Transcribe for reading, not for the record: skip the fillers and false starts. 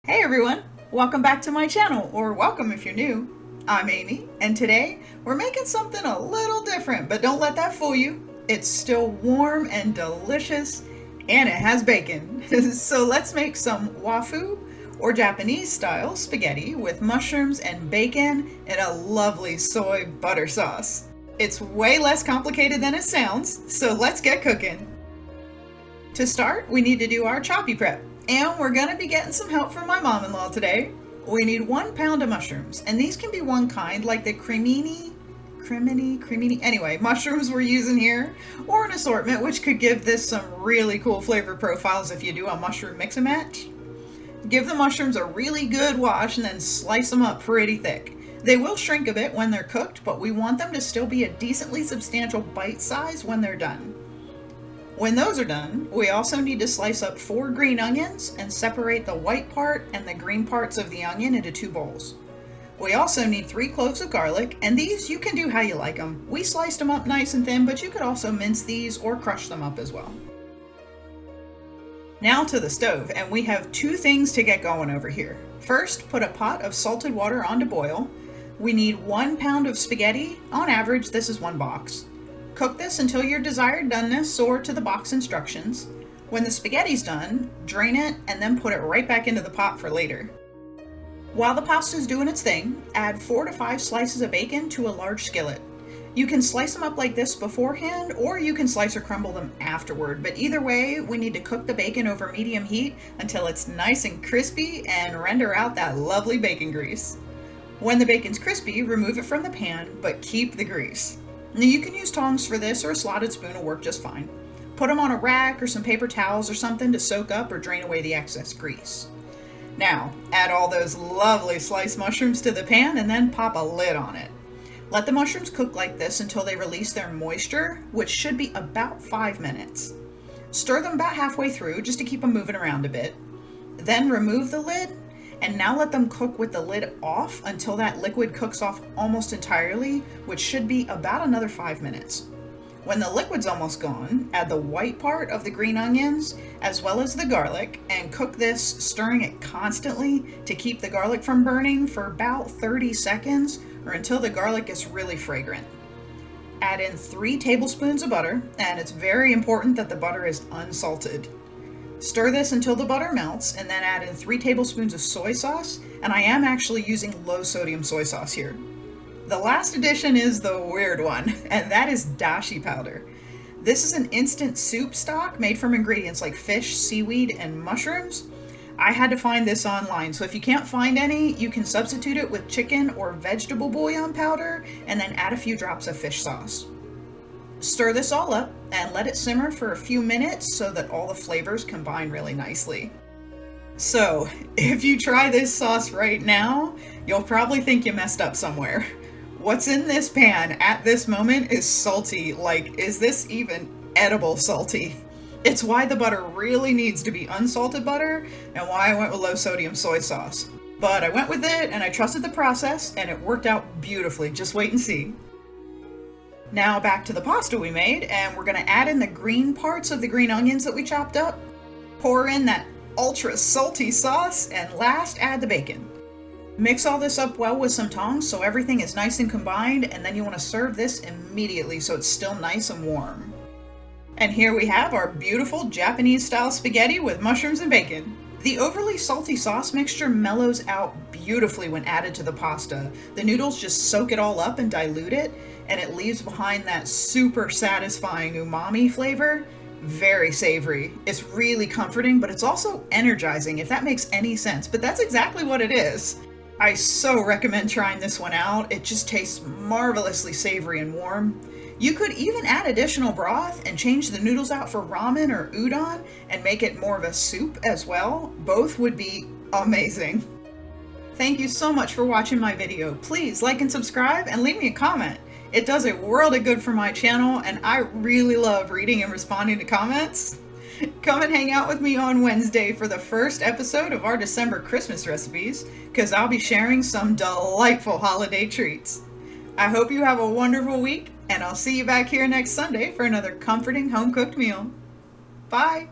Hey everyone, welcome back to my channel, or welcome if you're new. I'm Amy, and today we're making something a little different, but don't let that fool you. It's still warm and delicious, and it has bacon. So let's make some wafu, or Japanese style spaghetti with mushrooms and bacon in a lovely soy butter sauce. It's way less complicated than it sounds, so let's get cooking. To start, we need to do our choppy prep. And we're gonna be getting some help from my mom-in-law today. We need 1 pound of mushrooms, and these can be one kind, like the cremini, anyway, mushrooms we're using here, or an assortment, which could give this some really cool flavor profiles if you do a mushroom mix and match. Give the mushrooms a really good wash and then slice them up pretty thick. They will shrink a bit when they're cooked, but we want them to still be a decently substantial bite size when they're done. When those are done, we also need to slice up 4 green onions and separate the white part and the green parts of the onion into 2 bowls. We also need 3 cloves of garlic, and these you can do how you like them. We sliced them up nice and thin, but you could also mince these or crush them up as well. Now to the stove, and we have 2 things to get going over here. First, put a pot of salted water on to boil. We need 1 pound of spaghetti. On average, this is 1 box. Cook this until your desired doneness or to the box instructions. When the spaghetti's done, drain it and then put it right back into the pot for later. While the pasta's doing its thing, add 4 to 5 slices of bacon to a large skillet. You can slice them up like this beforehand, or you can slice or crumble them afterward, but either way, we need to cook the bacon over medium heat until it's nice and crispy and render out that lovely bacon grease. When the bacon's crispy, remove it from the pan, but keep the grease. Now you can use tongs for this, or a slotted spoon will work just fine. Put them on a rack or some paper towels or something to soak up or drain away the excess grease. Now, add all those lovely sliced mushrooms to the pan and then pop a lid on it. Let the mushrooms cook like this until they release their moisture, which should be about 5 minutes. Stir them about halfway through just to keep them moving around a bit. Then remove the lid, and now let them cook with the lid off until that liquid cooks off almost entirely, which should be about another 5 minutes. When the liquid's almost gone, add the white part of the green onions as well as the garlic, and cook this, stirring it constantly to keep the garlic from burning for about 30 seconds or until the garlic gets really fragrant. Add in 3 tablespoons of butter, and it's very important that the butter is unsalted. Stir this until the butter melts, and then add in 3 tablespoons of soy sauce, and I am actually using low sodium soy sauce here. The last addition is the weird one, and that is dashi powder. This is an instant soup stock made from ingredients like fish, seaweed, and mushrooms. I had to find this online, so if you can't find any, you can substitute it with chicken or vegetable bouillon powder, and then add a few drops of fish sauce. Stir this all up and let it simmer for a few minutes so that all the flavors combine really nicely. So, if you try this sauce right now, you'll probably think you messed up somewhere. What's in this pan at this moment is salty. Like, is this even edible salty? It's why the butter really needs to be unsalted butter and why I went with low sodium soy sauce. But I went with it and I trusted the process and it worked out beautifully. Just wait and see. Now back to the pasta we made, and we're going to add in the green parts of the green onions that we chopped up, pour in that ultra salty sauce, and last add the bacon. Mix all this up well with some tongs so everything is nice and combined, and then you want to serve this immediately so it's still nice and warm. And here we have our beautiful Japanese style spaghetti with mushrooms and bacon. The overly salty sauce mixture mellows out beautifully when added to the pasta. The noodles just soak it all up and dilute it, and it leaves behind that super satisfying umami flavor. Very savory. It's really comforting, but it's also energizing, if that makes any sense. But that's exactly what it is. I so recommend trying this one out. It just tastes marvelously savory and warm. You could even add additional broth and change the noodles out for ramen or udon and make it more of a soup as well. Both would be amazing. Thank you so much for watching my video. Please like and subscribe and leave me a comment. It does a world of good for my channel, and I really love reading and responding to comments. Come and hang out with me on Wednesday for the first episode of our December Christmas recipes, because I'll be sharing some delightful holiday treats. I hope you have a wonderful week, and I'll see you back here next Sunday for another comforting home-cooked meal. Bye!